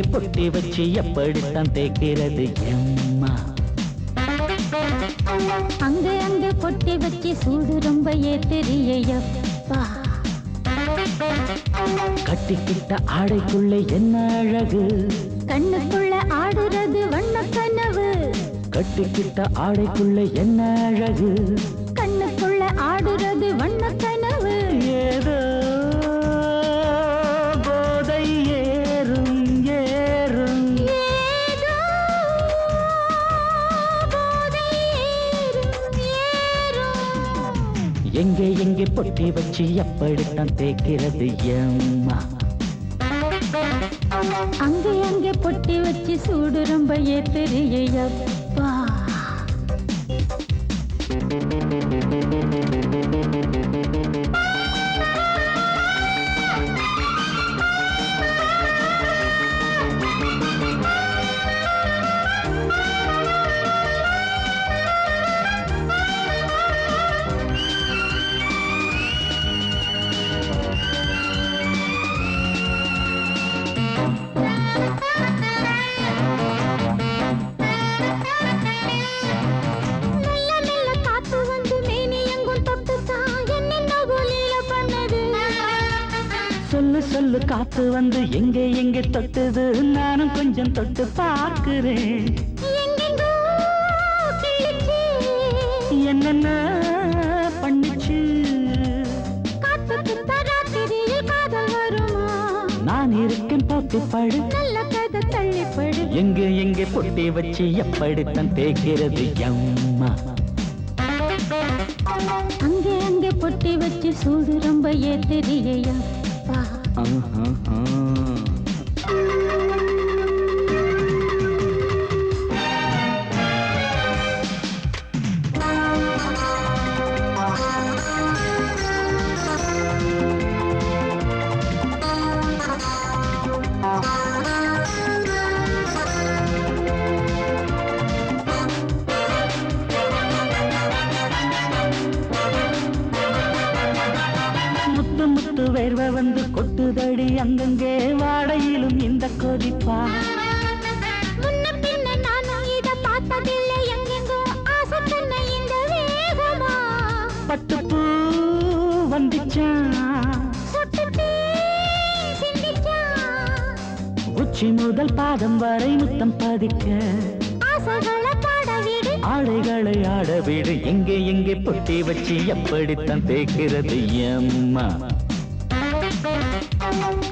எங்கே பொட்டி வச்சு எப்படித்தான் தேய்க்கிறது எம்மா? அங்க அங்க பொட்டி வச்சு சூடு ரொம்ப ஏத்தெரியப்பா. கட்டிக்கிட்ட ஆடைக்குள்ள என்ன அழகு, கண்ணுக்குள்ள ஆடுறது வண்ண கனவு. கட்டிக்கிட்ட ஆடைக்குள்ள என்ன அழகு, கண்ணுக்குள்ள ஆடுறது வண்ண கனவு. ஏதோ போதை ஏறும் ஏறும், ஏதோ போதை ஏறும் ஏறும். எங்கே எங்கே பொட்டி வச்சு எப்படித்தான் தேய்க்கிறது எம்மா? அங்கே அங்கே பொட்டி வச்சு சூடு ரொம்ப ஏத்தெரியப்பா. சொல்லு சொல்லு காத்து வந்து எங்கே எங்கே தொட்டுது, நானும் கொஞ்சம் தொட்டு பார்க்கிறேன். என்னென்ன பண்ணிச்சு, நான் இருக்கேன் பார்த்து படு, நல்ல கதை தள்ளிப்படு. எங்கே எங்கே பொட்டி வச்சு எப்படித்தான் தேய்க்கிறது எம்மா? அங்கே அங்கே பொட்டி வச்சு சூடு ரொம்ப ஏத்தெரியப்பா. முத்து முத்து வேர்வை வந்து கொட்டுதடி அங்கங்கே, வாடையிலும் இந்த கொதிப்பா. முன்ன பின்ன நானும் இத பார்த்ததில்லை, எங்கெங்கோ ஆசை பண்ண இந்த வேகமா. பட்டுப்பூ வந்துச்சான், உச்சி முதல் பாதம் வரை முத்தம் பதிக்க, ஆசைகளை பாட விடு, ஆடைகளை ஆட விடு. எங்கே எங்கே பொட்டி வச்சு எப்படித்தான் தேய்க்கிறது எம்மா?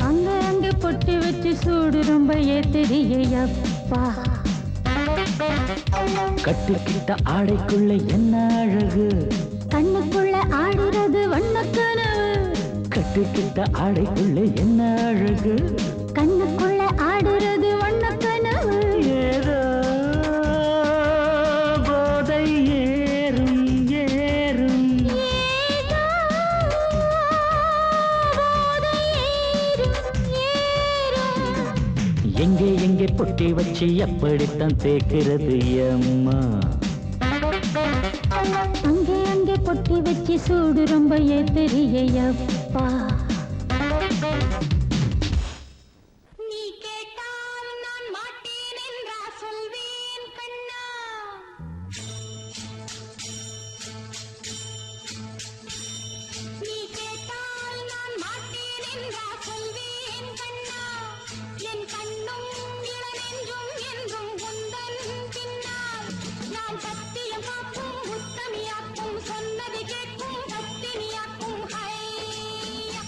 அங்க அங்க பொட்டி வச்சு சூடு ரொம்ப ஏத்தெரியப்பா. கட்டிக்கிட்ட ஆடைக்குள்ள என்ன அழகு, கண்ணுக்குள்ள ஆடுறது வண்ண கனவு. கட்டிக்கிட்ட ஆடைக்குள்ள என்ன அழகு, கண்ணுக்குள்ள ஆடுறது வண்ண கனவு. ஏதோ போதை ஏறும் ஏறும், ஏதோ போதை ஏறும் ஏறும். எங்கே எங்கே பொட்டி வச்சு எப்படித்தான் தேய்க்கிறது எம்மா? அங்கே அங்கே பொட்டி வச்சு சூடு ரொம்ப ஏத்தெரியப்பா. நீ கேட்டால் நான் மாட்டேன் என்றா சொல்வேன் கண்ணா. நீ கேட்டால் நான் மாட்டேன் என்றா சொல்வேன் கண்ணா. என் கண்ணும் இளநெஞ்சும் என்றும் உந்தன் பின்னால். நான் சத்தியம் காக்கும் உத்தமியாக்கும், சொன்னது கேட்கும் பத்தினியாக்கும். ஹையா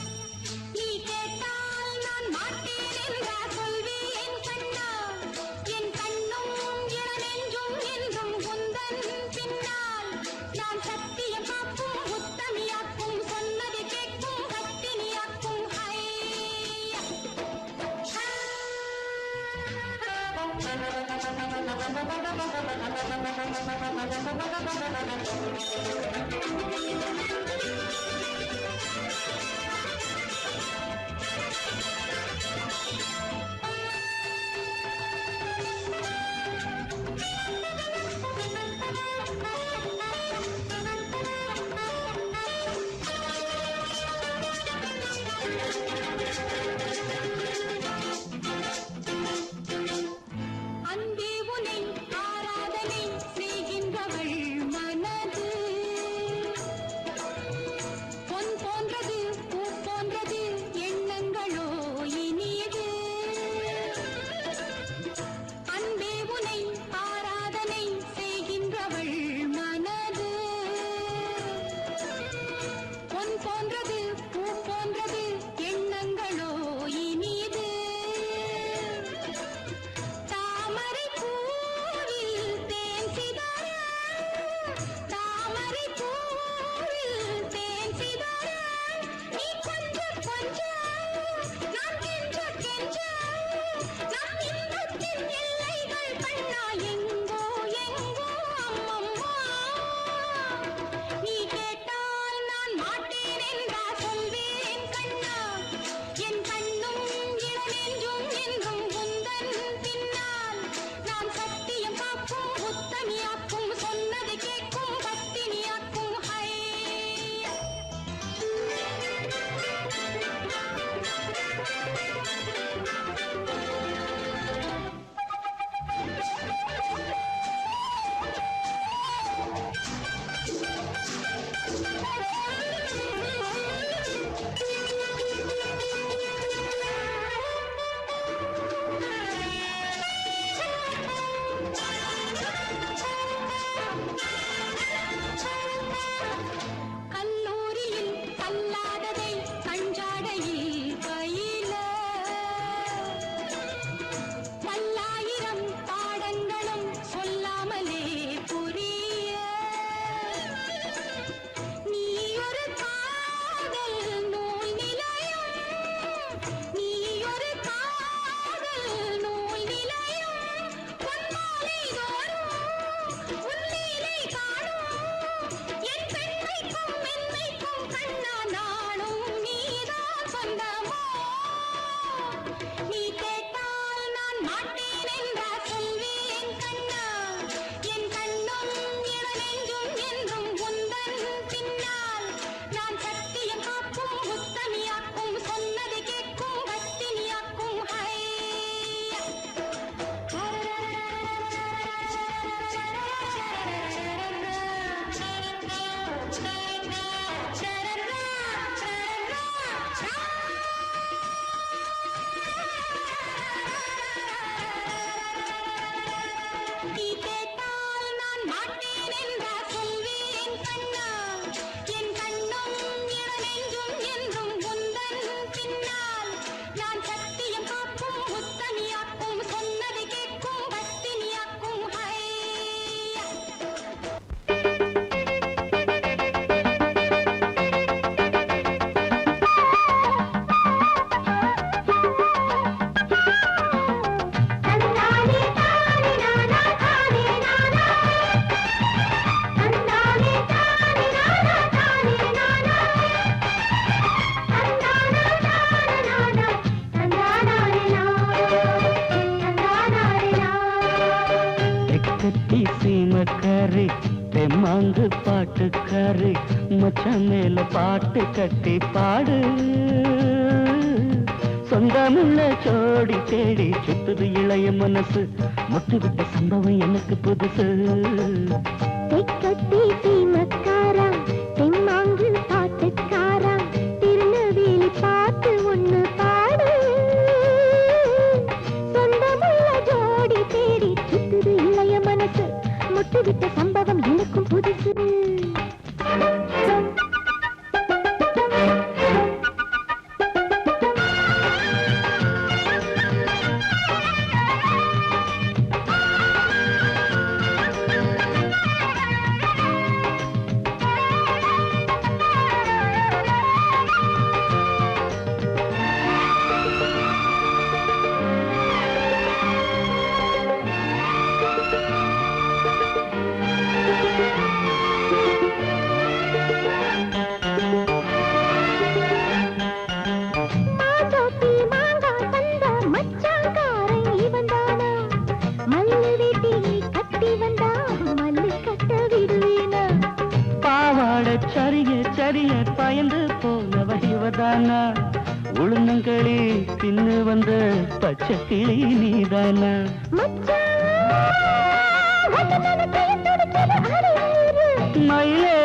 கட்டி சீமக்காரி தெம்மாங்கு பாட்டுக்காரி மச்சான் மேல பாட்டு கட்டி பாடு சொந்தமுள்ள ஜோடி தேடி சுத்துது இளைய மனசு முட்டு விட்ட சம்பவம் எனக்கு புதுசு கட்டி சீமக்காரா தெம்மாங்கு பாட்டுக்காரா திருநெல்வேலி பாட்டு ஒண்ணு பாடு சொந்தமுள்ள ஜோடி தேடி சுத்துது இளைய மனசு முட்டு விட்ட சம்பவம் எனக்கும் புதுசு சரிய பயந்து போனவ இவதானா உளுந்தங்களி தின்னு வந்த பச்சை கிளி நீதானா மயிலே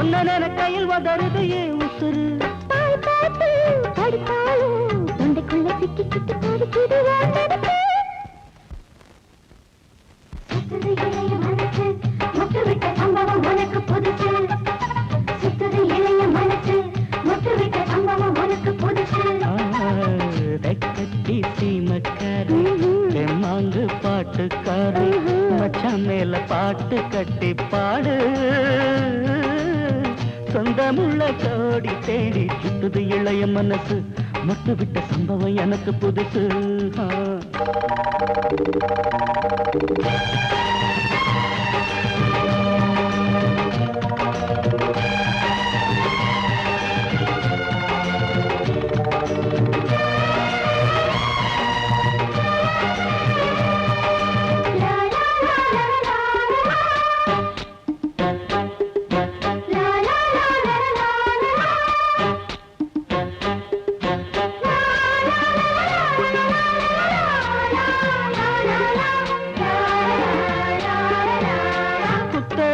உன்ன கையில் வதருது ஏன் உசுறு தொண்டைக்குள்ள சிக்கி சிக்கி பாடிக்கிது சம்பவம் உனக்கு புதுசு சுத்தது இளைய மனசு முட்டு விட்ட சம்பவம் உனக்கு புதுசு கட்டி சீமக்காரி தெம்மாங்கு பாட்டுக்காரி மச்சான் மேல பாட்டு கட்டி பாடு சொந்தமுள்ள ஜோடி தேடி சுத்துது இளைய மனசு முட்டு விட்ட சம்பவம் எனக்கு புதுசு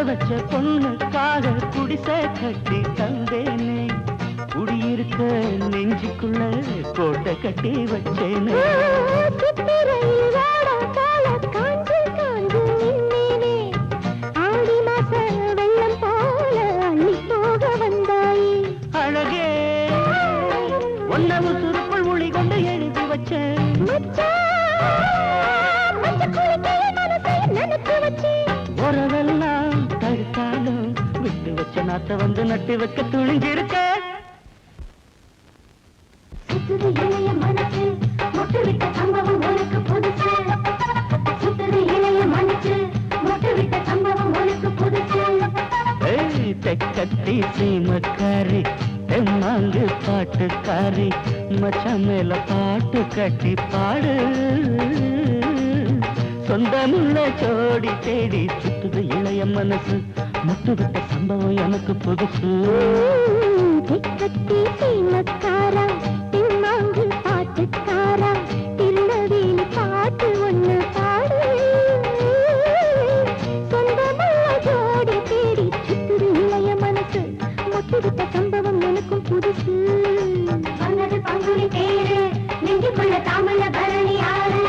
வச்ச பொண்ணுக்காக குடிசை கட்டி தந்தேனே குடியிருக்க நெஞ்சுக்குள்ள கோட்டை கட்டி வச்சேனே அழகே ஒன்னவு சுருக்குள் மொழி கொண்டு எழுதி வச்சேன் உறவெல்லாம் தடுத்தாலும் விட்டு வச்ச நாத்த வந்து நட்டு வைக்க துணிஞ்சிருக்க சுத்துது இளைய மனசு முட்டு விட்ட சம்பவம் உனக்கு புதுசு சுத்துது இளைய மனசு முட்டு விட்ட சம்பவம் உனக்கு புதுசு தெக்கத்தி சீமக்காரி தெம்மாங்கு பாட்டுக்காரி மச்சான் மேல பாட்டு கட்டி பாடு சொந்தமுள்ள ஜோடி தேடி சுத்துது இளைய மனசு முட்டு விட்ட சம்பவம் எனக்கு புதுசு கட்டி சீமக்காரா தெம்மாங்கு பாட்டுக்காரா திருநெல்வேலி பாட்டு ஒண்ணு பாடு சொந்தமுள்ள ஜோடி தேடி சுத்துது இளைய மனசு முட்டு விட்ட சம்பவம் எனக்கும் புதுசு வந்தது பங்குனி தேரு நெஞ்சுக்குள்ள தாமல பரணி ஆறு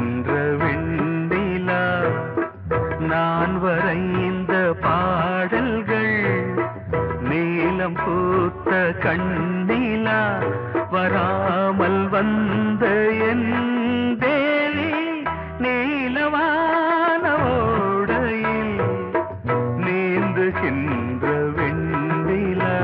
நின்ற வெண்ணிலா நான் வரைந்த பாடல்கள் நீலம் பூத்த கண்ணிலா வராமல் வந்த என் தேவி நீலவான ஓடையில் நீந்துகின்ற வெண்ணிலா.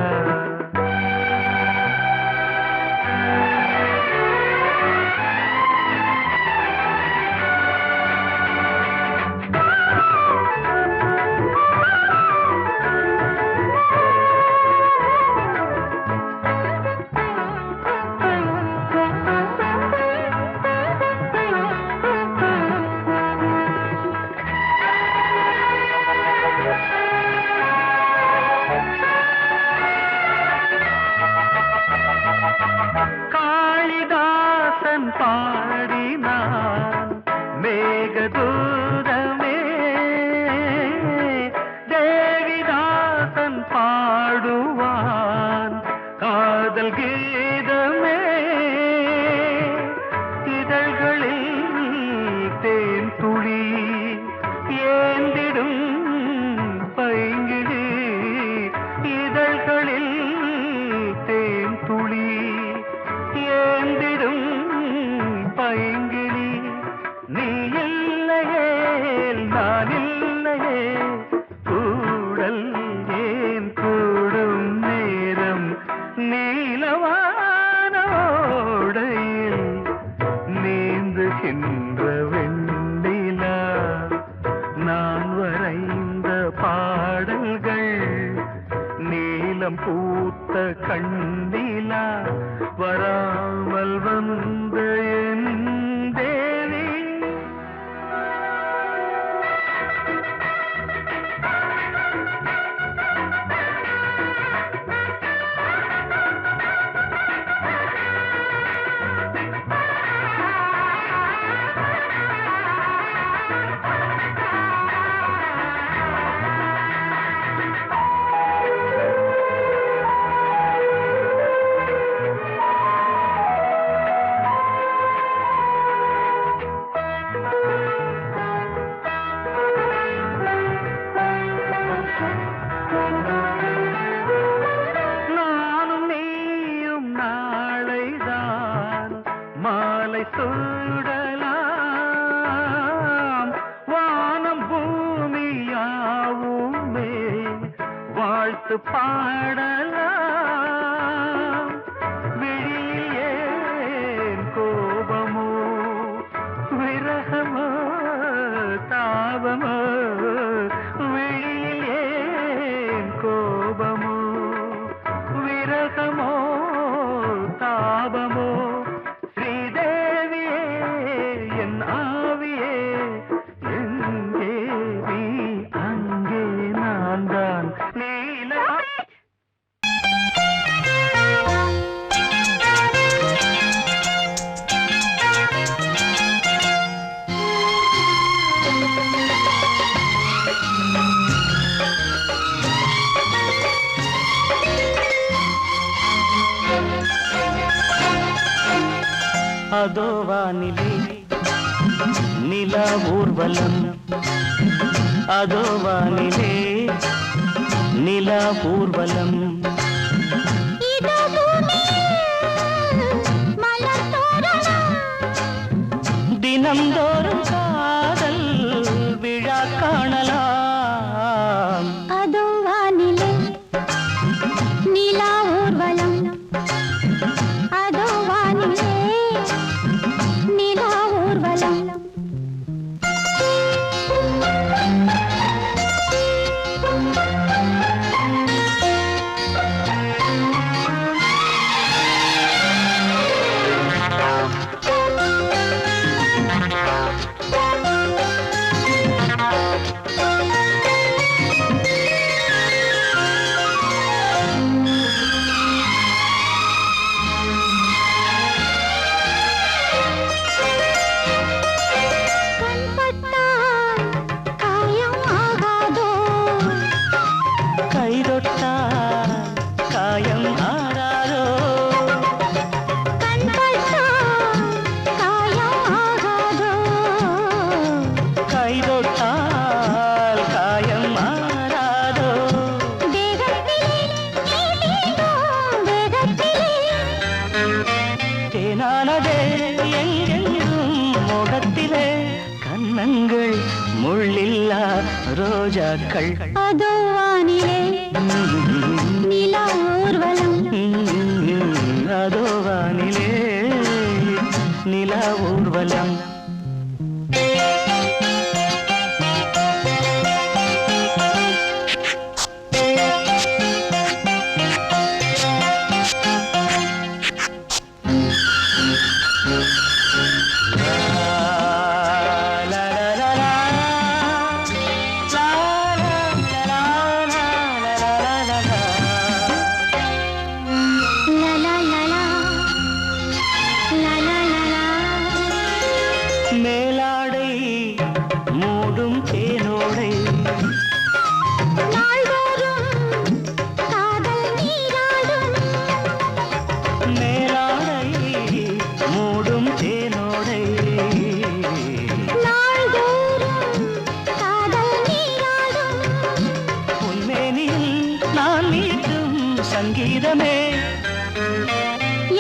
காளிதாசன் பாடினான் மேகதூதமே, தேவிதாசன் பாடுவான் காதல் கீதமே. இதழ்களில் தேன் துளி ஏந்திடும் பைங்கிழி, இதழ்களில் தேன் துளி ஏந்திடும் பைங்கிளி. நீ இல்லையே நான் இல்லையே கூடல் ஏன் கூடும் நேரம் நீலவானோடையில் நீந்துகின்ற வெண்ணிலா நான் வரைந்த பாடல்கள் நீலம் பூத்த கண்ணிலா வராமல் வந்த என் தேவி. நானும் நீயும் நாளைதான் மாலை சூடலாம், வானம் பூமியாவுமே வாழ்த்து பாடலாம். விழியில் ஏன் கோபமோ விரகமோ தாபமோ, விழியில் ஏன் கோபமோ விரகமோ தாபமோ. ஸ்ரீதேவியே என் ஆவியே எங்கே நீ அங்கே நான் தான் நீலா. அதோ வானிலே நிலா ஊர்வலம், அதோ வானிலே நிலா ஊர்வலம். தினம்தோறும் காதல் விழா காணலாம். அதோ வானிலே நிலா ஊர்வலம், அதோ வானிலே நிலா ஊர்வலம். தோட்டத்திலே கன்னங்கள் முள்ளில்லா ரோஜாக்கள் அதோ வானிலே நிலா ஊர்வலம் அதோ வானிலே நிலா ஊர்வலம் மேலாடை மூடும் தேனோடை மேலாடை மூடும் தேனோடை உன்மேனில் நான் மீட்டும் சங்கீதமே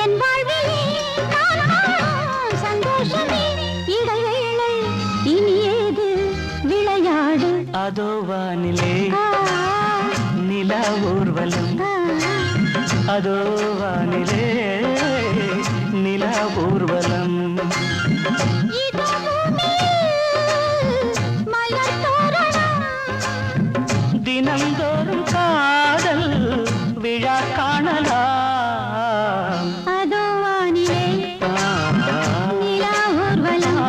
என் வாழ்விலே சந்தோஷமே இடைவேளை இனி ஏது விளையாடு அதோ வானிலே நிலா ஊர்வலம் அதோ வானிலே நிலா ஊர்வலம் இதோ பூமியில் மலர் தோரணம் தினந்தோறும் காதல் விழா காணலாம் அதோ வானிலே நிலா ஊர்வலம்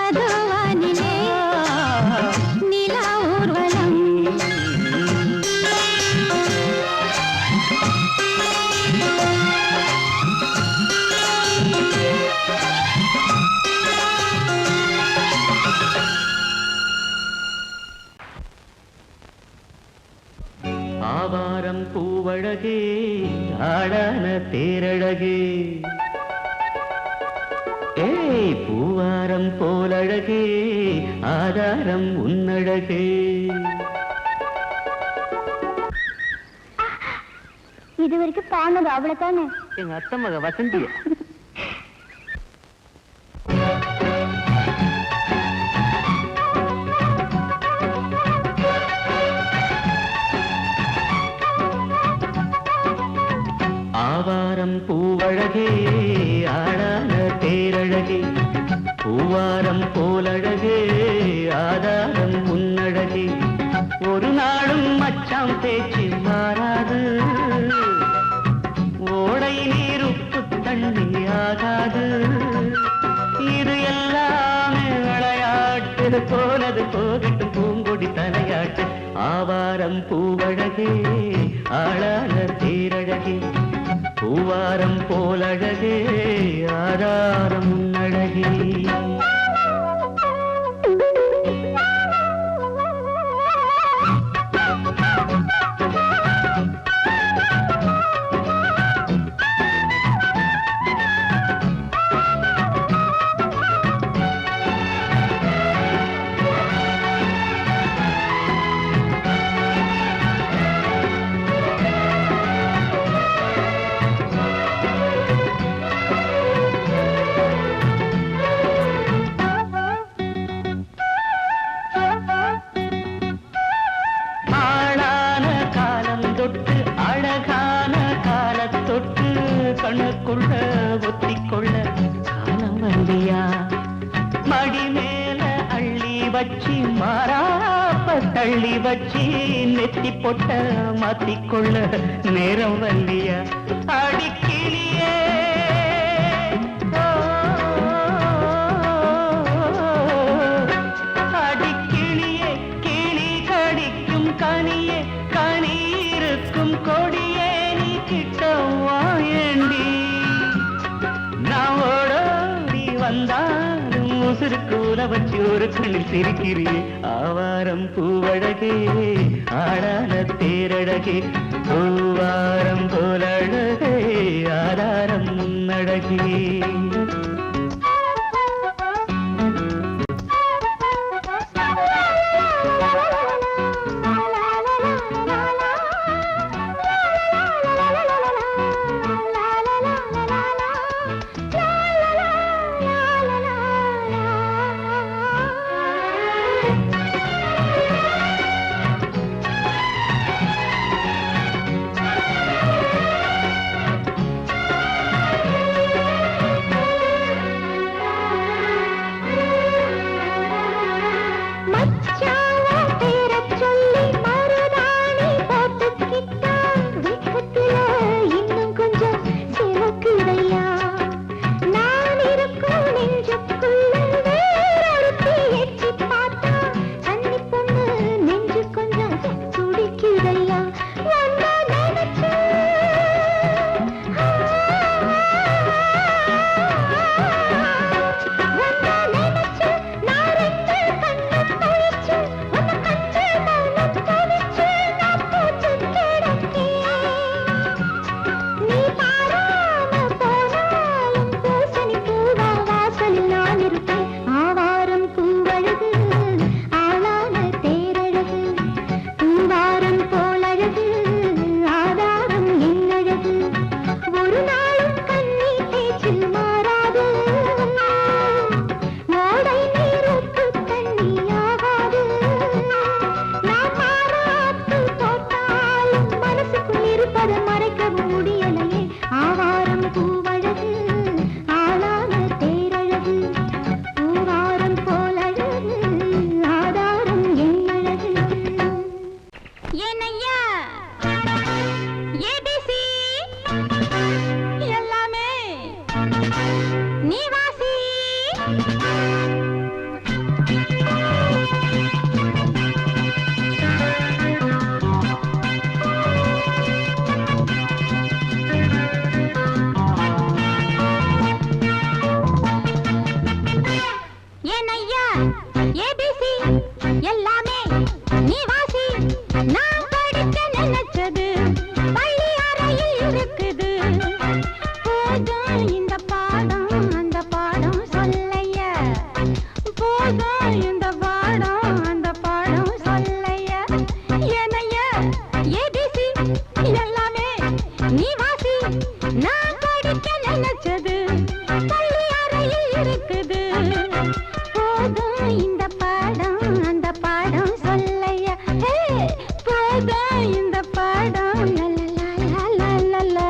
அதோ வானிலே நிலா ஊர்வலம் ஆவாரம் பூவழகே ஆடான தேரழகே ஏய் பூவாரம் போலழகே ஆதாரம் உன்னழகே இது வரைக்கும் பாடுனது அவ்வளவுதானே எங்க அத்தை மக வசந்திய ஆவாரம் பூவழகே ஆடான தேரழகே பூவாரம் போலழகே ஆதாரம் உன்னழகே ஒரு நாளும் மச்சாம் பேச்சு மாறாது ஓடை நீர் உப்பு தண்ணி ஆகாது இது எல்லாமே விளையாட்டு போனது போகட்டும் பூங்கொடி தலையாட்டு ஆவாரம் பூவழகே ஆளான தேரழகே பூவாரம் போலழகே ஆதாரம் உன்னழகே கண்ணுக்குள்ள ஒத்திக்கொள்ள காலம் வந்தியா மடி மேல அள்ளி வச்சி மாறாப்ப தள்ளி வச்சி நெத்தி பொட்ட மாத்திக்கொள்ள நேரம் வந்தியா அடிக்கிளியே அடிக்கிளியே கிளி கடிக்கும் கனியே கனி இருக்கும் கொடியே நீ கிட்ட வாயண்டி நான் ஓடோடி வந்தாலும் உசுருக்கு உல வச்சு ஒரு கண்ணில் சிரிக்கிறியே ஆவாரம் பூவழகே ஆடான தேரழகே பூவாரம் போலழகே ஆதாரம் முன்னழகே ஏனையா ஏபிசி எல்லாமே நீ வாசி நான் படிக்க நினைச்சது பள்ளி அறையில் இருக்குது போதும் இந்த பாடம் அந்த பாடம் சொல்லையா போதும் இந்த பாடம் அந்த பாடம் சொல்லையா ஏனையா ஏபிசி எல்லாமே நீ வாசி நான் படிக்க நினைச்சது பள்ளி அறையில் இருக்குது போதும் இந்த பாடம் அந்த பாடம் சொல்லையா போதும் இந்த பாடம் லலலலலலலா.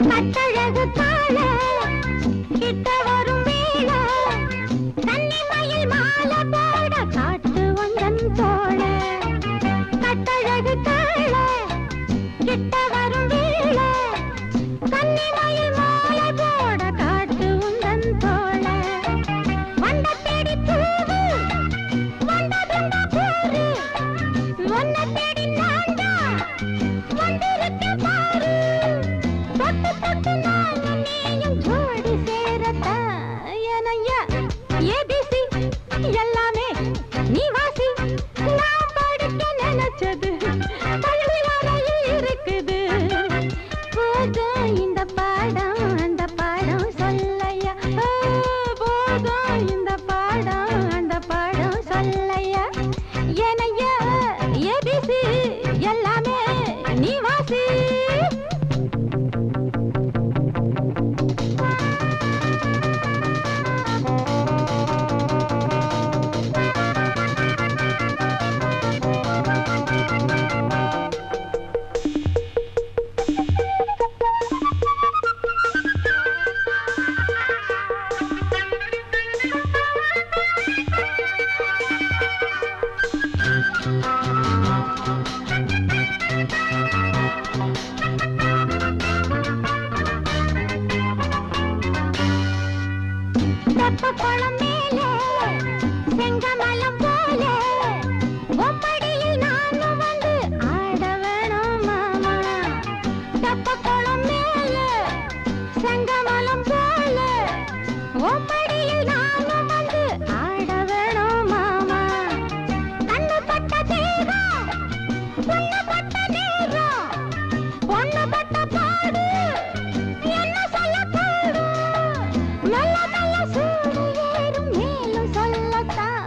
கட்டழகு கால கிட்ட வரும் வேளை கன்னிமயில் மாலை போட காட்டு வந்தன் தோழ கட்டழகு கால கிட்ட வரும் வேளை கன்னிமயில் மாலை போட காட்டு உந்தன் தோழ வண்ட தேடி பூவு வந்ததுண்டா போரு ஒன்ன தேடி நான்டா வந்திருக்கேன் பாரு தொட்டு தொட்டு நானும் நீயும் ஜோடி சேரத்தான் ஏனையா ஏபிசி எல்லாமே நீ வாசி நான் படிக்க நினைச்சது பள்ளி அறையில் இருக்குது போதும் இந்த பாடம் அந்த பாடம் சொல்லையா போதும் இந்த பாடம் அந்த பாடம் சொல்லையா ஏனையா ஏபிசி எல்லாமே நீ வாசி தெப்பக்குளம் மேலே செங்கமலம் போல ஒப்படியில் நானும் வந்து ஆட வேணும் மாமா தெப்பக்குளம் மேலே செங்கமலம் போல ஒப்படியில் நானும் வந்து ஆட வேணும் மாமா கண்ணு பட்ட தேகம் பொண்ணு பட்ட நேரம் பொண்ணு பட்ட பாடு என்ன சொல்ல கூடும் நல்ல நல்ல சூடு ஏறும் மேலும் சொல்லத்தான்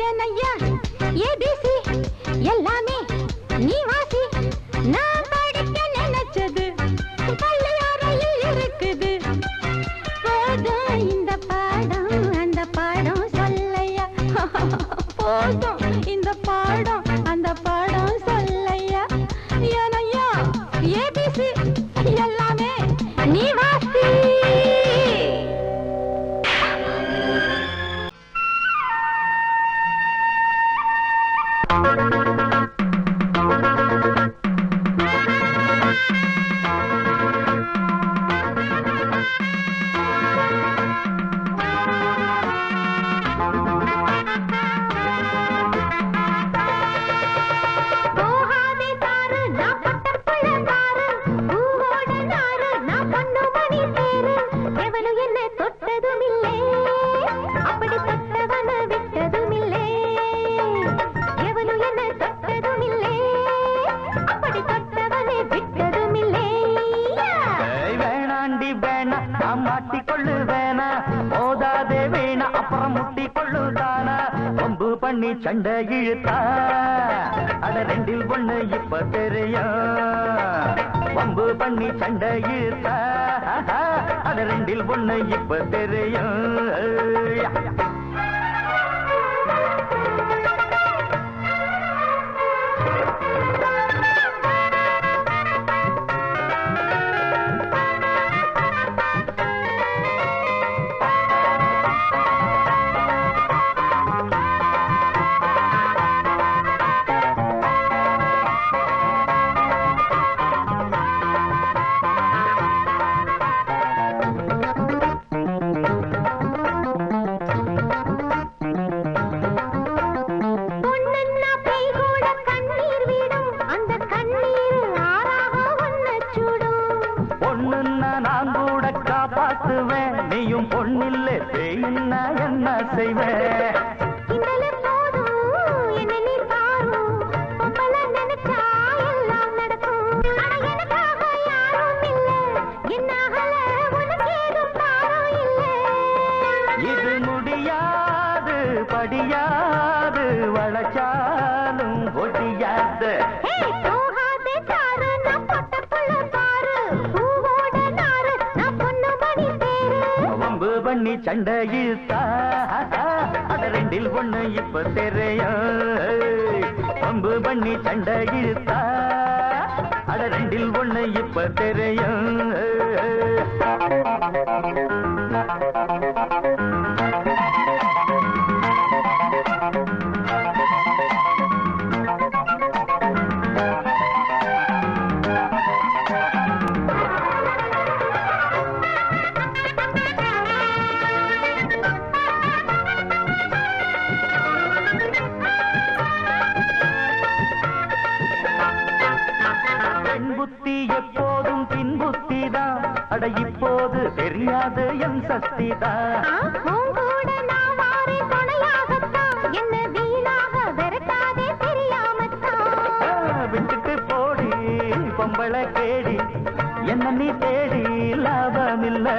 ஏனையா ஏபிசி எல்லாமே நீ வாசி நான் படிக்க நினைச்சது பள்ளி அறையில் இருக்குது போதும் இந்த பாடம் அந்த பாடம் சொல்லையா போதும் இந்த பாடம் அந்த பாடம் சொல்லையா ஏனையா ஏபிசி எல்லாமே நீ வாசி போகாதே தாரு நான் பட்டப்புள்ள தாரு பூவோட நாரு நான் பொண்ணு மணி தேரு எவனு என்ன தொட்டதும் இல்லை அப்படி தொட்டவன விட்டதும் இல்லை எவனு என்ன தொட்டதும் இல்லை அப்படி தொட்டவனை விட்டதும் இல்லை வேணாண்டி வேணா நான் மாட்டிக்கொள்ளு வேணா போதாதே வேணா அப்புறம் முட்டிக்கொள்ளுதானா கொம்பு பண்ணி சண்டை இழுத்தா அட ரெண்டில் ஒண்ணு இப்ப தெரியும் வம்பு பண்ணி சண்டை இழுத்தா அட ரெண்டில் ஒண்ணு இப்ப தெரியும் நான் கூட காப்பாத்துவேன் நீயும் பொண்ணில்ல பேயின்னா என்ன செய்வேன் இது முடியாது படியாது வளச்சாலும் ஒடியாது வம்பு பண்ணி சண்டை இழுத்தா அட ரெண்டில் ஒண்ணு இப்ப தெரியும் வம்பு பண்ணி சண்டை இழுத்தா அட ரெண்டில் ஒண்ணு இப்ப தெரியும் எப்போதும் பின்புத்திதான் அட இப்போது தெரியாது என் சக்திதான் விட்டுட்டு போடி பொம்பளை கேடி என்ன நீ தேடி லாபமில்ல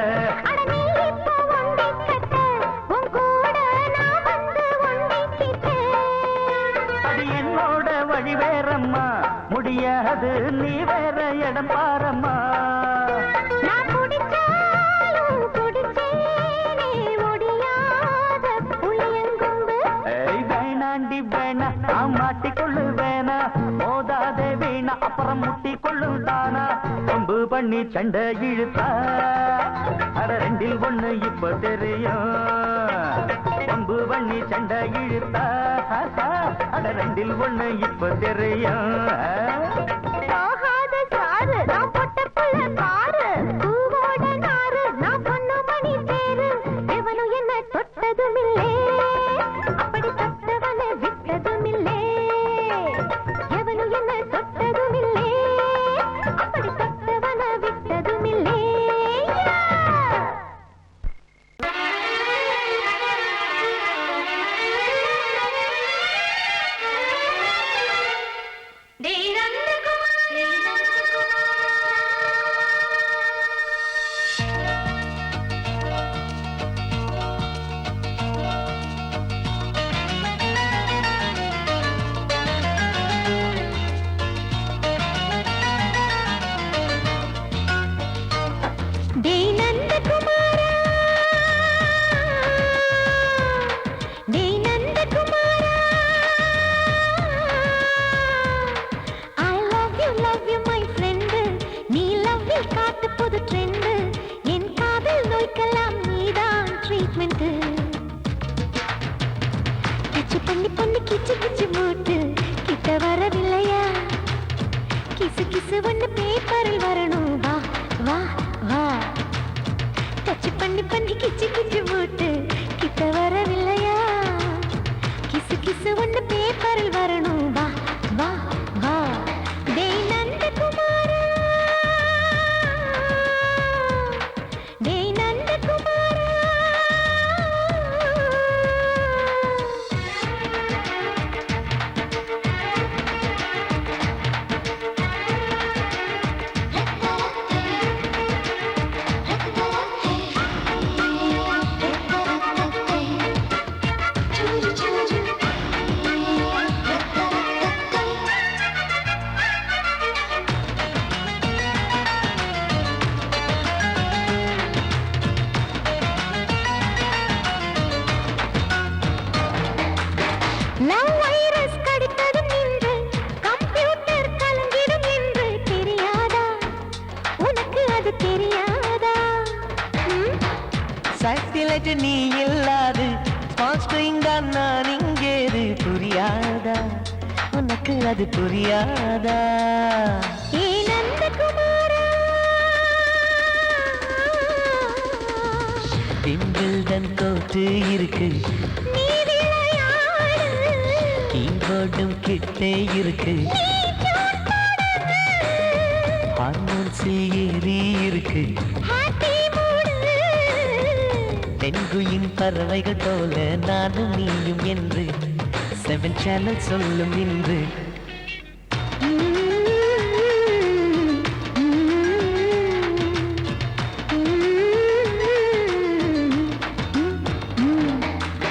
அது என்னோட வழி வேறம்மா முடியாது நீ வேற இடம் பாரம்மா வேணாண்டி வேணா நான் மாட்டிக்கொள்ளு வேணா மோதாதே வீணா அப்புறம் முட்டிக்கொள்ளு தானா கொம்பு பண்ணி சண்டை இழுத்தா அட ரெண்டில் ஒண்ணு இப்ப தெரியும் கொம்பு பண்ணி சண்டை இழுத்தா அட ரெண்டில் ஒண்ணு இப்ப தெரியும் நீ இல்லாது நான் இங்கேது புரியாதா உனக்கு அது புரியாதா விம்பிள்டன் கோட்டு இருக்கு கீபோர்டும் கிட்டே இருக்கு ஹார்மோன் ஹில்ஸில் ஏறி இருக்கு ஹாப்பி மூடு பெண்குயின் பறவைகள் போல நானும் நீயும் என்று 7 சேனல் சொல்லும் இன்று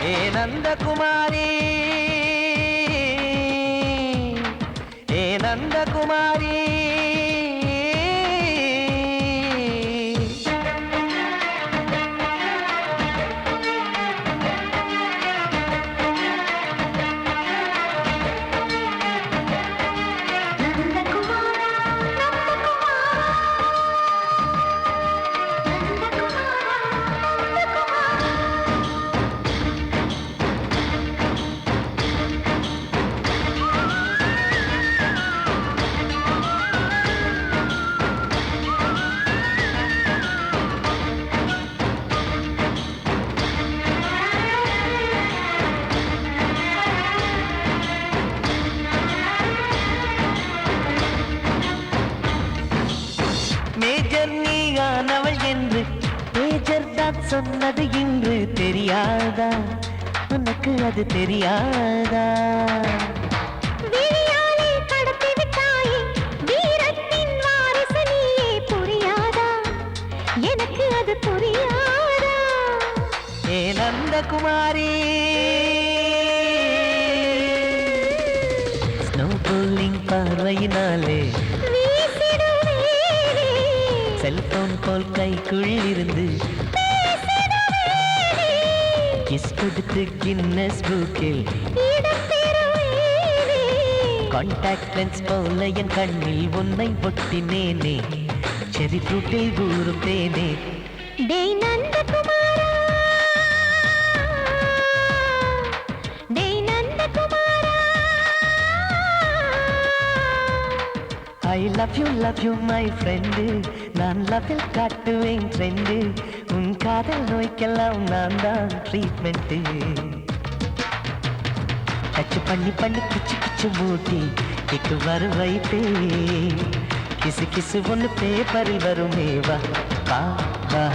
ஏ நந்தகுமாரி ஏ நந்தகுமாரி மேஜர் நீயானவள் என்று மேஜர் தான் சொன்னது இன்று தெரியாதா உனக்கு அது தெரியாதா விழியாலே கடத்தி விட்டாயே வீரத்தின் வாரிசு நீயே புரியாதா எனக்கு அது புரியாதா ஏ நந்தகுமாரி ஸ்னோ போலிங் பார்வையினாலே செல்போன் போல் கைக்குள் இருந்து கிஸ் கொடுத்து கின்னஸ் புக்கில் கான்டாக்ட் லென்ஸ் போல என் கண்ணில் உன்னை ஒட்டினேனே செரி ஃப்ரூட்டில் ஊறும் தேனே டேய் நந்தகுமாரா டேய் நந்தகுமாரா I love you my friend நான் லவ்வில் காட்டுவேன் ட்ரெண்டு உன் காதல் நோய்க்கெல்லாம் நான் தான் ட்ரீட்மெண்ட்டு டச்சு பண்ணி பண்ணி கிச்சு கிச்சு மூட்டி கிக்கு வரு வைப்பே கிசு கிசு ஒன்று பேப்பரில் வருமே வா வா வா